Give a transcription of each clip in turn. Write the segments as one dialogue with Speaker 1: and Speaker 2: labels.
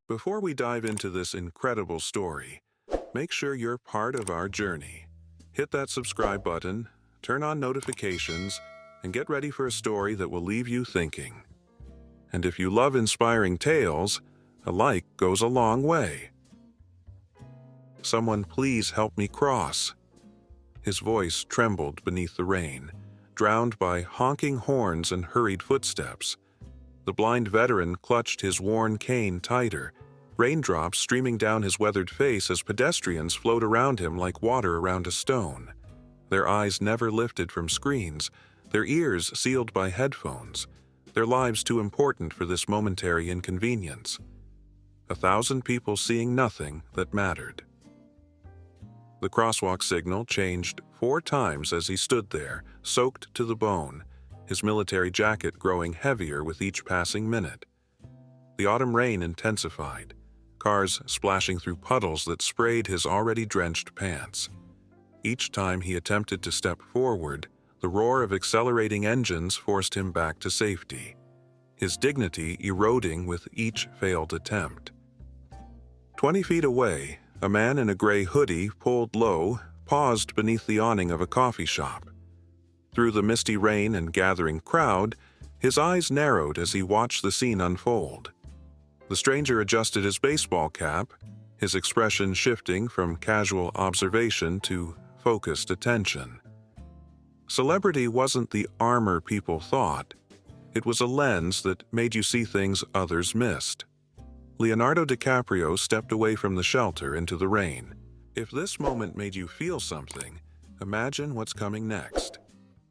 Speaker 1: Before we dive into this incredible story, make sure you're part of our journey. Hit that subscribe button, turn on notifications, and get ready for a story that will leave you thinking. And if you love inspiring tales, a like goes a long way. "Someone please help me cross." His voice trembled beneath the rain, drowned by honking horns and hurried footsteps. The blind veteran clutched his worn cane tighter, raindrops streaming down his weathered face as pedestrians flowed around him like water around a stone. Their eyes never lifted from screens, their ears sealed by headphones, their lives too important for this momentary inconvenience. 1,000 people seeing nothing that mattered. The crosswalk signal changed 4 times as he stood there, soaked to the bone, his military jacket growing heavier with each passing minute. The autumn rain intensified, cars splashing through puddles that sprayed his already drenched pants. Each time he attempted to step forward, the roar of accelerating engines forced him back to safety, his dignity eroding with each failed attempt. 20 feet away, a man in a gray hoodie, pulled low, paused beneath the awning of a coffee shop. Through the misty rain and gathering crowd, his eyes narrowed as he watched the scene unfold. The stranger adjusted his baseball cap, his expression shifting from casual observation to focused attention. Celebrity wasn't the armor people thought. It was a lens that made you see things others missed. Leonardo DiCaprio stepped away from the shelter into the rain. If this moment made you feel something, imagine what's coming next.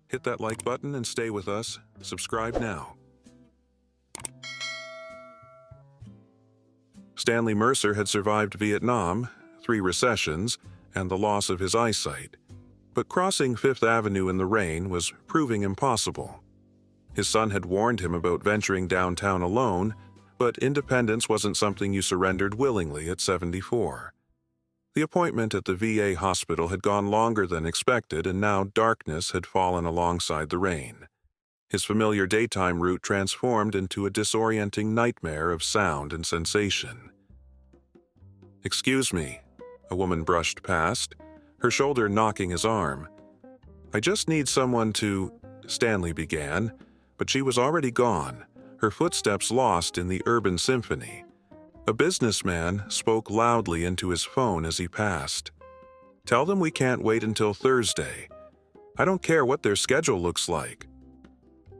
Speaker 1: Hit that like button and stay with us. Subscribe now. Stanley Mercer had survived Vietnam, 3 recessions, and the loss of his eyesight. But crossing Fifth Avenue in the rain was proving impossible. His son had warned him about venturing downtown alone, but independence wasn't something you surrendered willingly at 74. The appointment at the VA hospital had gone longer than expected, and now darkness had fallen alongside the rain. His familiar daytime route transformed into a disorienting nightmare of sound and sensation. "Excuse me," a woman brushed past, her shoulder knocking his arm. "I just need someone to—" Stanley began, but she was already gone, her footsteps lost in the urban symphony. A businessman spoke loudly into his phone as he passed. "Tell them we can't wait until Thursday. I don't care what their schedule looks like."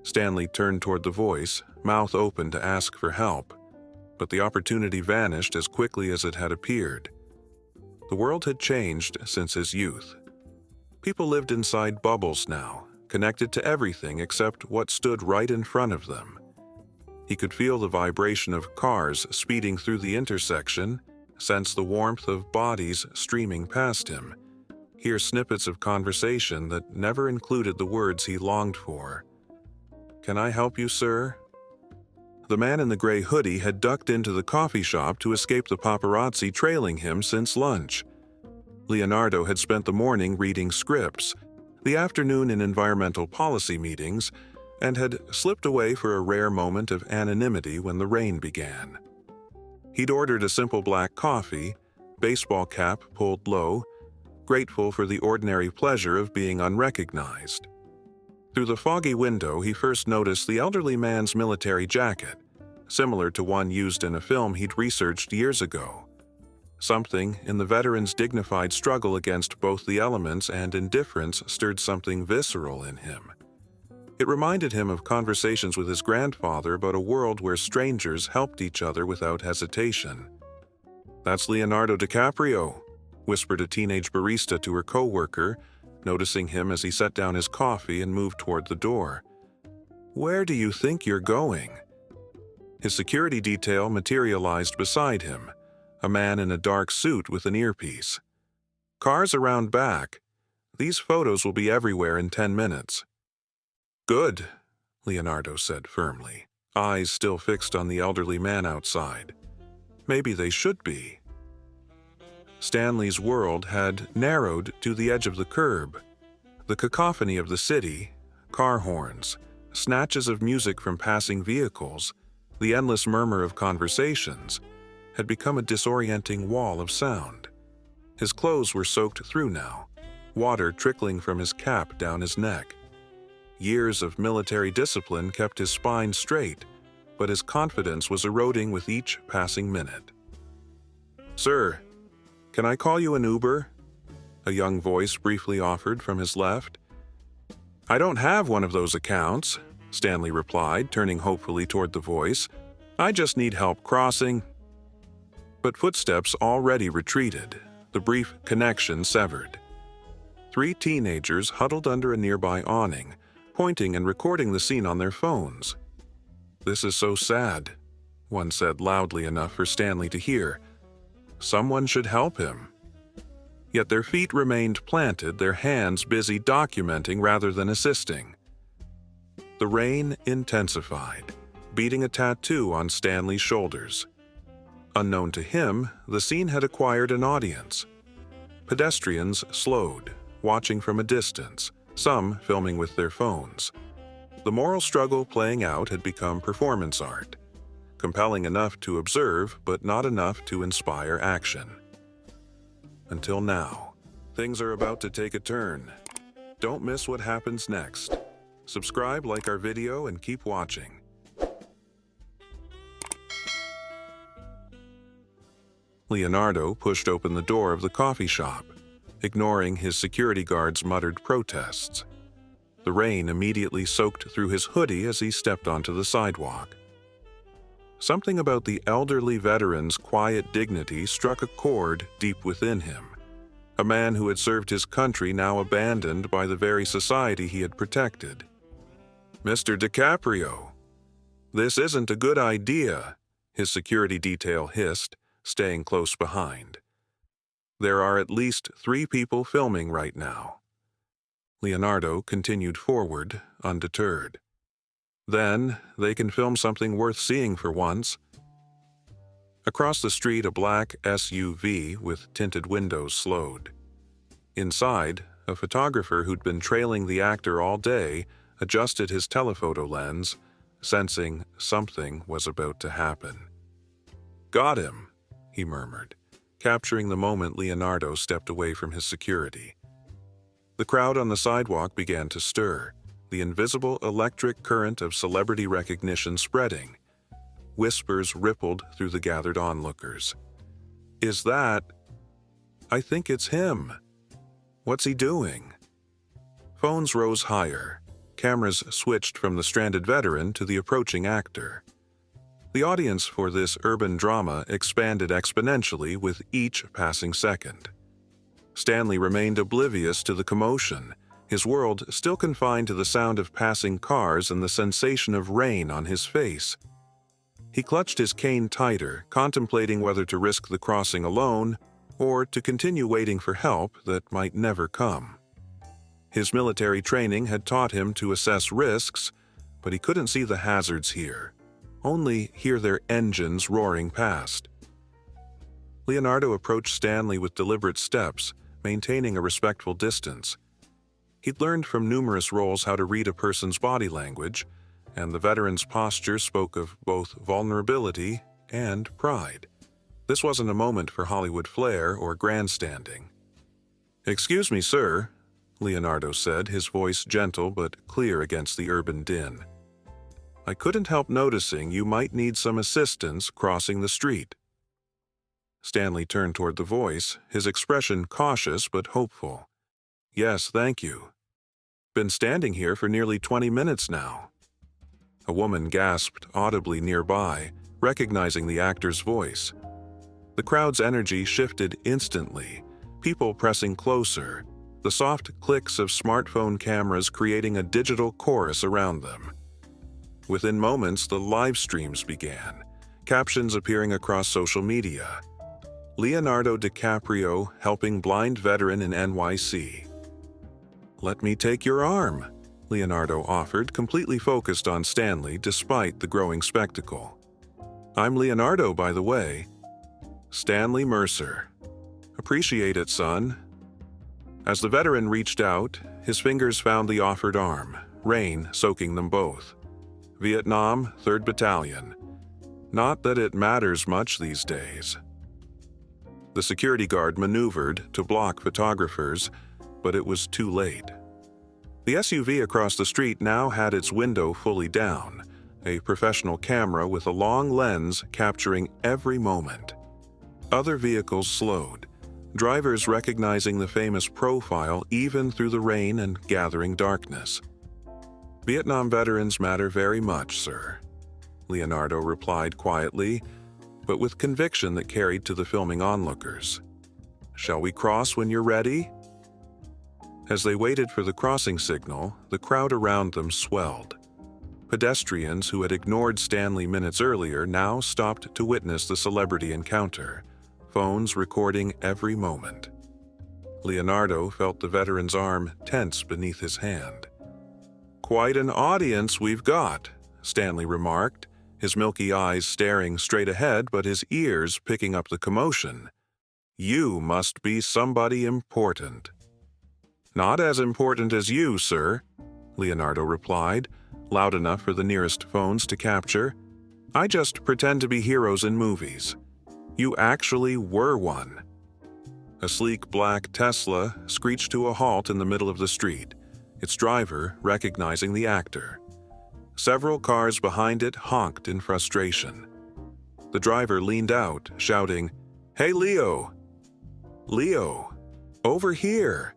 Speaker 1: Stanley turned toward the voice, mouth open to ask for help, but the opportunity vanished as quickly as it had appeared. The world had changed since his youth. People lived inside bubbles now, connected to everything except what stood right in front of them. He could feel the vibration of cars speeding through the intersection, sense the warmth of bodies streaming past him, hear snippets of conversation that never included the words he longed for. "Can I help you, sir?" The man in the gray hoodie had ducked into the coffee shop to escape the paparazzi trailing him since lunch. Leonardo had spent the morning reading scripts, the afternoon in environmental policy meetings, and had slipped away for a rare moment of anonymity when the rain began. He'd ordered a simple black coffee, baseball cap pulled low, grateful for the ordinary pleasure of being unrecognized. Through the foggy window, he first noticed the elderly man's military jacket, similar to one used in a film he'd researched years ago. Something in the veteran's dignified struggle against both the elements and indifference stirred something visceral in him. It reminded him of conversations with his grandfather about a world where strangers helped each other without hesitation. "That's Leonardo DiCaprio," whispered a teenage barista to her coworker, noticing him as he set down his coffee and moved toward the door. "Where do you think you're going?" His security detail materialized beside him, a man in a dark suit with an earpiece. "Cars around back. These photos will be everywhere in 10 minutes. "Good," Leonardo said firmly, eyes still fixed on the elderly man outside. Maybe they should be. Stanley's world had narrowed to the edge of the curb. The cacophony of the city, car horns, snatches of music from passing vehicles, the endless murmur of conversations, had become a disorienting wall of sound. His clothes were soaked through now, water trickling from his cap down his neck. Years of military discipline kept his spine straight, but his confidence was eroding with each passing minute. "Sir, can I call you an Uber?" a young voice briefly offered from his left. "I don't have one of those accounts," Stanley replied, turning hopefully toward the voice. "I just need help crossing." But footsteps already retreated, the brief connection severed. 3 teenagers huddled under a nearby awning, pointing and recording the scene on their phones. "This is so sad," one said loudly enough for Stanley to hear. "Someone should help him." Yet their feet remained planted, their hands busy documenting rather than assisting. The rain intensified, beating a tattoo on Stanley's shoulders. Unknown to him, the scene had acquired an audience. Pedestrians slowed, watching from a distance, some filming with their phones. The moral struggle playing out had become performance art, compelling enough to observe, but not enough to inspire action. Until now, things are about to take a turn. Don't miss what happens next. Subscribe, like our video, and keep watching. Leonardo pushed open the door of the coffee shop, ignoring his security guard's muttered protests. The rain immediately soaked through his hoodie as he stepped onto the sidewalk. Something about the elderly veteran's quiet dignity struck a chord deep within him. A man who had served his country now abandoned by the very society he had protected. "Mr. DiCaprio, this isn't a good idea," his security detail hissed, staying close behind. "There are at least 3 people filming right now." Leonardo continued forward, undeterred. Then, they can film something worth seeing for once. Across the street, a black SUV with tinted windows slowed. Inside, a photographer who'd been trailing the actor all day adjusted his telephoto lens, sensing something was about to happen. "Got him," he murmured, capturing the moment Leonardo stepped away from his security. The crowd on the sidewalk began to stir, the invisible electric current of celebrity recognition spreading. Whispers rippled through the gathered onlookers. "Is that... I think it's him. What's he doing?" Phones rose higher. Cameras switched from the stranded veteran to the approaching actor. The audience for this urban drama expanded exponentially with each passing second. Stanley remained oblivious to the commotion, his world still confined to the sound of passing cars and the sensation of rain on his face. He clutched his cane tighter, contemplating whether to risk the crossing alone or to continue waiting for help that might never come. His military training had taught him to assess risks, but he couldn't see the hazards here, only hear their engines roaring past. Leonardo approached Stanley with deliberate steps, maintaining a respectful distance. He'd learned from numerous roles how to read a person's body language, and the veteran's posture spoke of both vulnerability and pride. This wasn't a moment for Hollywood flair or grandstanding. "Excuse me, sir," Leonardo said, his voice gentle but clear against the urban din. "I couldn't help noticing you might need some assistance crossing the street." Stanley turned toward the voice, his expression cautious but hopeful. "Yes, thank you. Been standing here for nearly 20 minutes now." A woman gasped audibly nearby, recognizing the actor's voice. The crowd's energy shifted instantly, people pressing closer, the soft clicks of smartphone cameras creating a digital chorus around them. Within moments, the live streams began, captions appearing across social media. Leonardo DiCaprio helping blind veteran in NYC. "Let me take your arm," Leonardo offered, completely focused on Stanley despite the growing spectacle. "I'm Leonardo, by the way." "Stanley Mercer." "Appreciate it, son." As the veteran reached out, his fingers found the offered arm, rain soaking them both. "Vietnam, 3rd Battalion." Not that it matters much these days. The security guard maneuvered to block photographers, but it was too late. The SUV across the street now had its window fully down, a professional camera with a long lens capturing every moment. Other vehicles slowed, drivers recognizing the famous profile even through the rain and gathering darkness. "Vietnam veterans matter very much, sir," Leonardo replied quietly, but with conviction that carried to the filming onlookers. "Shall we cross when you're ready?" As they waited for the crossing signal, the crowd around them swelled. Pedestrians who had ignored Stanley minutes earlier now stopped to witness the celebrity encounter, phones recording every moment. Leonardo felt the veteran's arm tense beneath his hand. "Quite an audience we've got," Stanley remarked, his milky eyes staring straight ahead but his ears picking up the commotion. "You must be somebody important." "Not as important as you, sir," Leonardo replied, loud enough for the nearest phones to capture. "I just pretend to be heroes in movies. You actually were one." A sleek black Tesla screeched to a halt in the middle of the street, its driver recognizing the actor. Several cars behind it honked in frustration. The driver leaned out, shouting, "Hey, Leo! Leo! Over here!"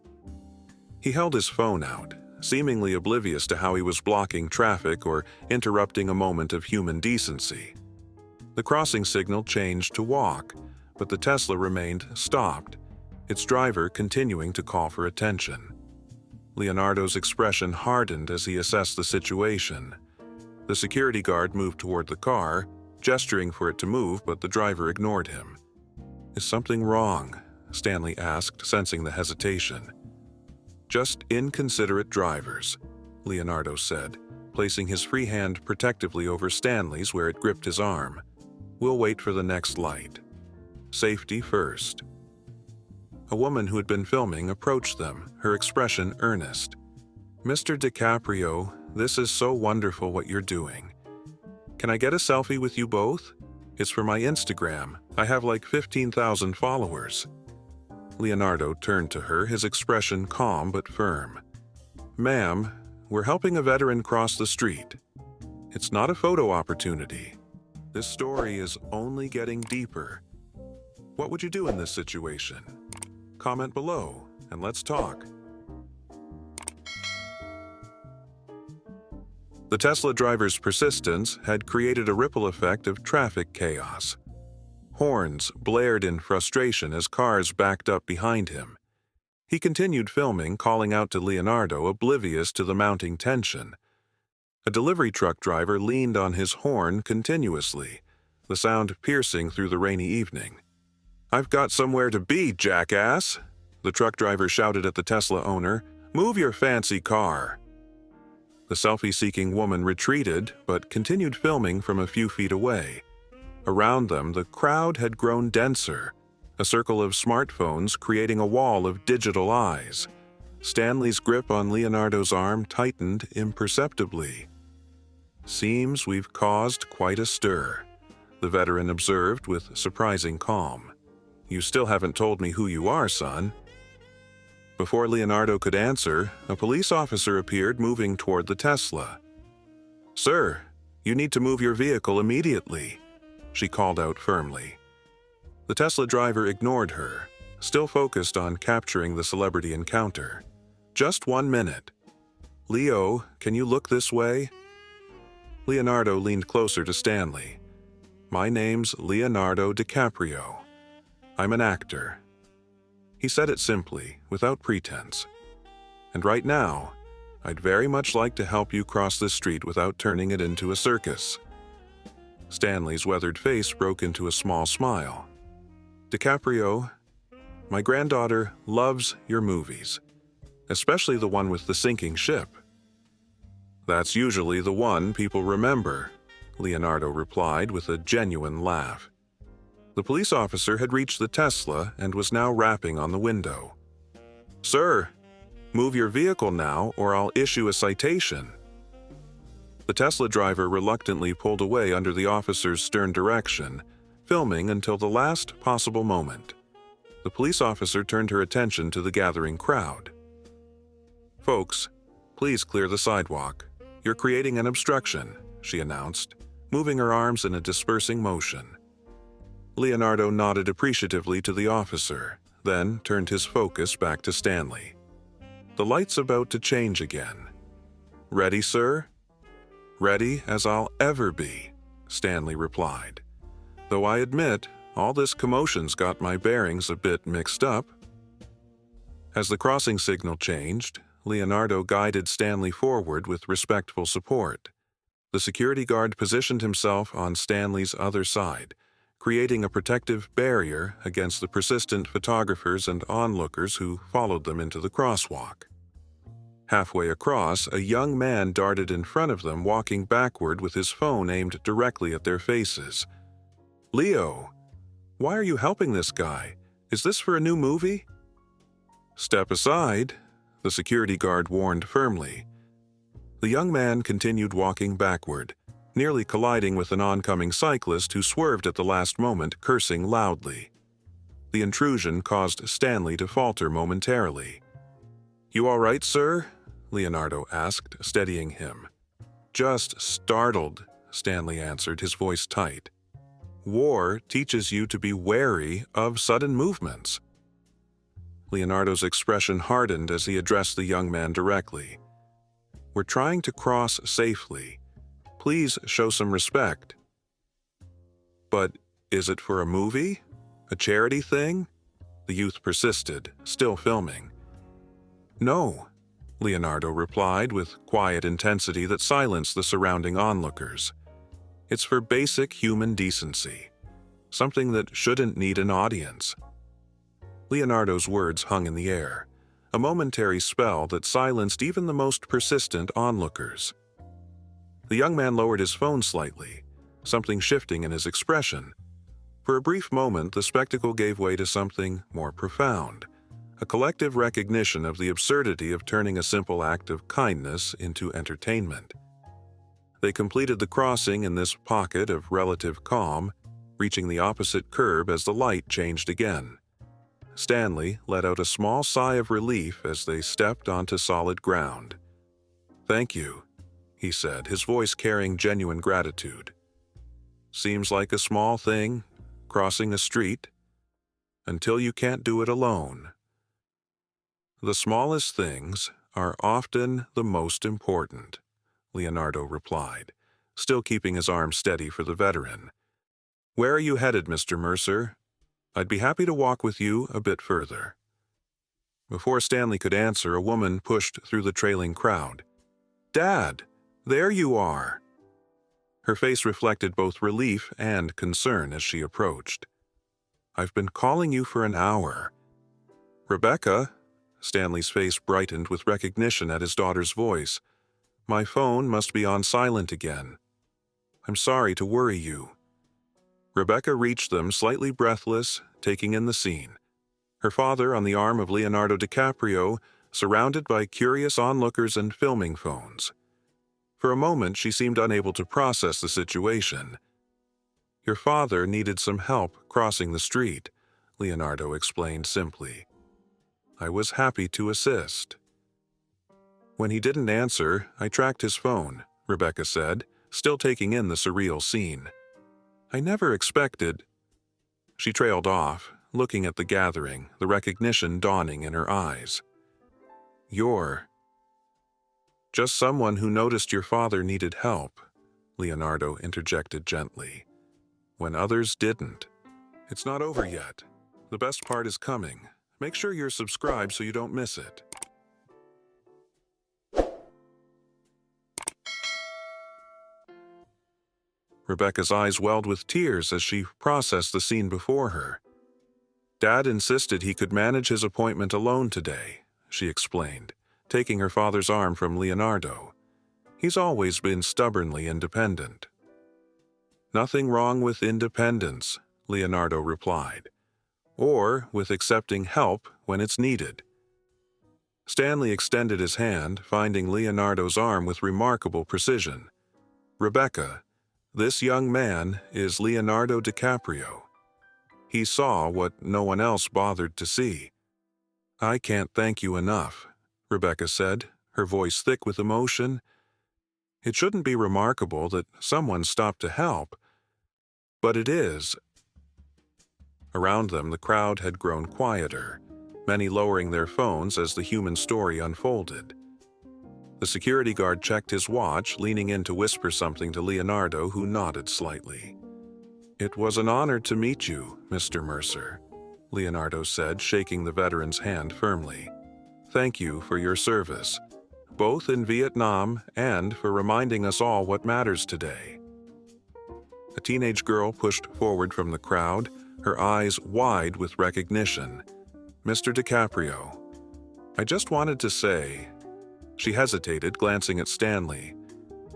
Speaker 1: He held his phone out, seemingly oblivious to how he was blocking traffic or interrupting a moment of human decency. The crossing signal changed to walk, but the Tesla remained stopped, its driver continuing to call for attention. Leonardo's expression hardened as he assessed the situation. The security guard moved toward the car, gesturing for it to move, but the driver ignored him. "Is something wrong?" Stanley asked, sensing the hesitation. "Just inconsiderate drivers," Leonardo said, placing his free hand protectively over Stanley's where it gripped his arm. "We'll wait for the next light. Safety first." A woman who had been filming approached them, her expression earnest. "Mr. DiCaprio, this is so wonderful what you're doing. Can I get a selfie with you both? It's for my Instagram. I have like 15,000 followers." Leonardo turned to her, his expression calm but firm. "Ma'am, we're helping a veteran cross the street. It's not a photo opportunity. This story is only getting deeper. What would you do in this situation? Comment below, and let's talk." The Tesla driver's persistence had created a ripple effect of traffic chaos. Horns blared in frustration as cars backed up behind him. He continued filming, calling out to Leonardo, oblivious to the mounting tension. A delivery truck driver leaned on his horn continuously, the sound piercing through the rainy evening. "I've got somewhere to be, jackass!" the truck driver shouted at the Tesla owner. "Move your fancy car!" The selfie-seeking woman retreated, but continued filming from a few feet away. Around them, the crowd had grown denser, a circle of smartphones creating a wall of digital eyes. Stanley's grip on Leonardo's arm tightened imperceptibly. "Seems we've caused quite a stir," the veteran observed with surprising calm. "You still haven't told me who you are, son." Before Leonardo could answer, a police officer appeared moving toward the Tesla. "Sir, you need to move your vehicle immediately," she called out firmly. The Tesla driver ignored her, still focused on capturing the celebrity encounter. "Just 1 minute. Leo, can you look this way?" Leonardo leaned closer to Stanley. "My name's Leonardo DiCaprio. I'm an actor." He said it simply, without pretense. "And right now, I'd very much like to help you cross this street without turning it into a circus." Stanley's weathered face broke into a small smile. "DiCaprio, my granddaughter loves your movies, especially the one with the sinking ship." "That's usually the one people remember," Leonardo replied with a genuine laugh. The police officer had reached the Tesla and was now rapping on the window. "Sir, move your vehicle now or I'll issue a citation." The Tesla driver reluctantly pulled away under the officer's stern direction, filming until the last possible moment. The police officer turned her attention to the gathering crowd. "Folks, please clear the sidewalk. You're creating an obstruction," she announced, moving her arms in a dispersing motion. Leonardo nodded appreciatively to the officer, then turned his focus back to Stanley. "The light's about to change again. Ready, sir?" "Ready as I'll ever be," Stanley replied. "Though I admit, all this commotion's got my bearings a bit mixed up." As the crossing signal changed, Leonardo guided Stanley forward with respectful support. The security guard positioned himself on Stanley's other side, creating a protective barrier against the persistent photographers and onlookers who followed them into the crosswalk. Halfway across, a young man darted in front of them, walking backward with his phone aimed directly at their faces. "Leo, why are you helping this guy? Is this for a new movie?" "Step aside," the security guard warned firmly. The young man continued walking backward, nearly colliding with an oncoming cyclist who swerved at the last moment, cursing loudly. The intrusion caused Stanley to falter momentarily. "You all right, sir?" Leonardo asked, steadying him. "Just startled," Stanley answered, his voice tight. "War teaches you to be wary of sudden movements." Leonardo's expression hardened as he addressed the young man directly. "We're trying to cross safely. Please show some respect." "But is it for a movie? A charity thing?" The youth persisted, still filming. "No," Leonardo replied with quiet intensity that silenced the surrounding onlookers. "It's for basic human decency, something that shouldn't need an audience." Leonardo's words hung in the air, a momentary spell that silenced even the most persistent onlookers. The young man lowered his phone slightly, something shifting in his expression. For a brief moment, the spectacle gave way to something more profound, a collective recognition of the absurdity of turning a simple act of kindness into entertainment. They completed the crossing in this pocket of relative calm, reaching the opposite curb as the light changed again. Stanley let out a small sigh of relief as they stepped onto solid ground. "Thank you," he said, his voice carrying genuine gratitude. "Seems like a small thing, crossing a street, until you can't do it alone." "The smallest things are often the most important," Leonardo replied, still keeping his arm steady for the veteran. "Where are you headed, Mr. Mercer? I'd be happy to walk with you a bit further." Before Stanley could answer, a woman pushed through the trailing crowd. "Dad, there you are!" Her face reflected both relief and concern as she approached. "I've been calling you for an hour." "Rebecca," Stanley's face brightened with recognition at his daughter's voice. "My phone must be on silent again. I'm sorry to worry you." Rebecca reached them, slightly breathless, taking in the scene. Her father on the arm of Leonardo DiCaprio, surrounded by curious onlookers and filming phones. For a moment, she seemed unable to process the situation. "Your father needed some help crossing the street," Leonardo explained simply. "I was happy to assist." "When he didn't answer, I tracked his phone," Rebecca said, still taking in the surreal scene. "I never expected—" She trailed off, looking at the gathering, the recognition dawning in her eyes. "You're just someone who noticed your father needed help," Leonardo interjected gently, "when others didn't. It's not over yet. The best part is coming. Make sure you're subscribed so you don't miss it." Rebecca's eyes welled with tears as she processed the scene before her. "Dad insisted he could manage his appointment alone today," she explained, taking her father's arm from Leonardo. "He's always been stubbornly independent." "Nothing wrong with independence," Leonardo replied, "or with accepting help when it's needed." Stanley extended his hand, finding Leonardo's arm with remarkable precision. Rebecca, this young man is Leonardo DiCaprio. He saw what no one else bothered to see. I can't thank you enough, Rebecca said, her voice thick with emotion. It shouldn't be remarkable that someone stopped to help, but it is. Around them, the crowd had grown quieter, many lowering their phones as the human story unfolded. The security guard checked his watch, leaning in to whisper something to Leonardo, who nodded slightly. "It was an honor to meet you, Mr. Mercer," Leonardo said, shaking the veteran's hand firmly. "Thank you for your service, both in Vietnam and for reminding us all what matters today." A teenage girl pushed forward from the crowd, her eyes wide with recognition. "Mr. DiCaprio, I just wanted to say..." She hesitated, glancing at Stanley.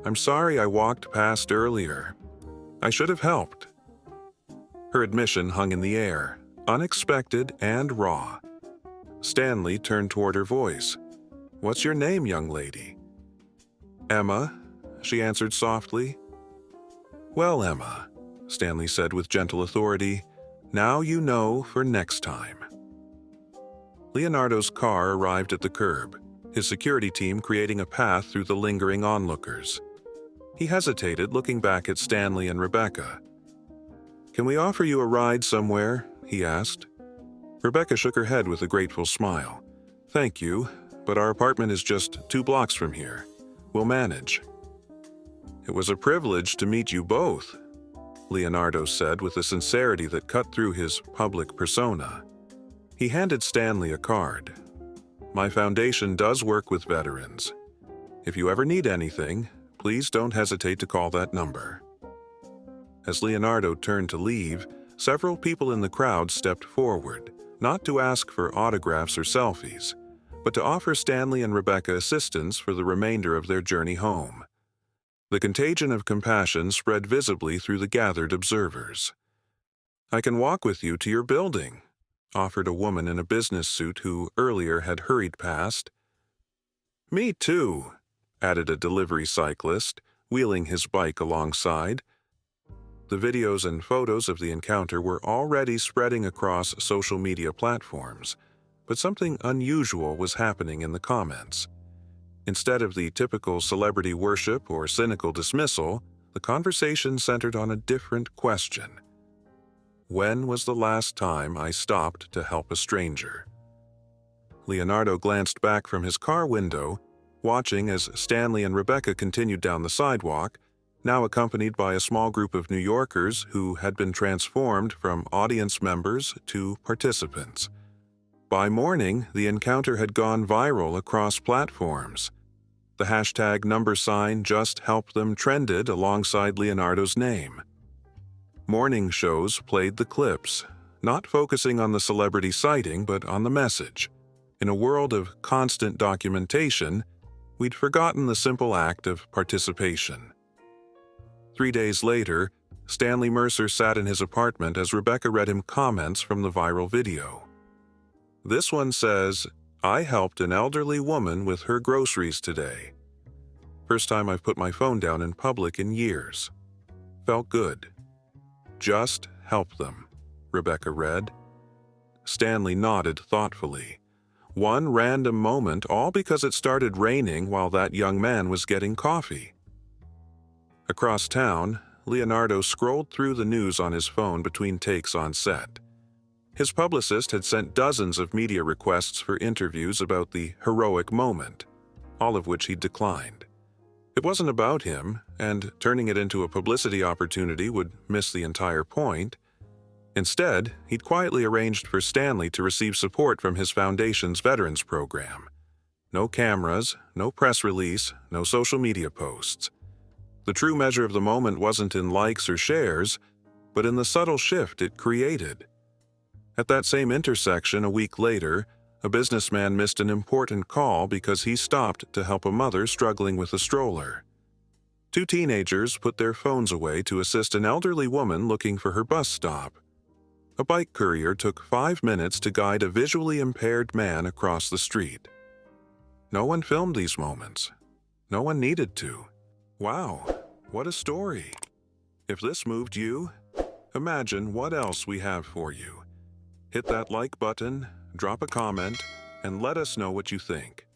Speaker 1: "I'm sorry I walked past earlier. I should have helped." Her admission hung in the air, unexpected and raw. Stanley turned toward her voice. "What's your name, young lady?" "Emma," she answered softly. "Well, Emma," Stanley said with gentle authority, "now you know for next time." Leonardo's car arrived at the curb, his security team creating a path through the lingering onlookers. He hesitated, looking back at Stanley and Rebecca. "Can we offer you a ride somewhere?" he asked. Rebecca shook her head with a grateful smile. "Thank you, but our apartment is just 2 blocks from here. We'll manage." "It was a privilege to meet you both," Leonardo said with a sincerity that cut through his public persona. He handed Stanley a card. "My foundation does work with veterans. If you ever need anything, please don't hesitate to call that number." As Leonardo turned to leave, several people in the crowd stepped forward, not to ask for autographs or selfies, but to offer Stanley and Rebecca assistance for the remainder of their journey home. The contagion of compassion spread visibly through the gathered observers. "I can walk with you to your building," offered a woman in a business suit who earlier had hurried past. "Me too," added a delivery cyclist, wheeling his bike alongside. The videos and photos of the encounter were already spreading across social media platforms, but something unusual was happening in the comments. Instead of the typical celebrity worship or cynical dismissal, the conversation centered on a different question. When was the last time I stopped to help a stranger? Leonardo glanced back from his car window, watching as Stanley and Rebecca continued down the sidewalk, now accompanied by a small group of New Yorkers who had been transformed from audience members to participants. By morning, the encounter had gone viral across platforms. The hashtag #JustHelpThem trended alongside Leonardo's name. Morning shows played the clips, not focusing on the celebrity sighting but on the message. In a world of constant documentation, we'd forgotten the simple act of participation. 3 days later, Stanley Mercer sat in his apartment as Rebecca read him comments from the viral video. This one says, "I helped an elderly woman with her groceries today. First time I've put my phone down in public in years. Felt good. Just help them," Rebecca read. Stanley nodded thoughtfully. One random moment, all because it started raining while that young man was getting coffee. Across town, Leonardo scrolled through the news on his phone between takes on set. His publicist had sent dozens of media requests for interviews about the heroic moment, all of which he declined. It wasn't about him, and turning it into a publicity opportunity would miss the entire point. Instead, he'd quietly arranged for Stanley to receive support from his foundation's Veterans Program. No cameras, no press release, no social media posts. The true measure of the moment wasn't in likes or shares, but in the subtle shift it created. At that same intersection, a week later, a businessman missed an important call because he stopped to help a mother struggling with a stroller. 2 teenagers put their phones away to assist an elderly woman looking for her bus stop. A bike courier took 5 minutes to guide a visually impaired man across the street. No one filmed these moments. No one needed to. Wow, What a story! If this moved you, imagine what else we have for you. Hit that like button, drop a comment, and let us know what you think.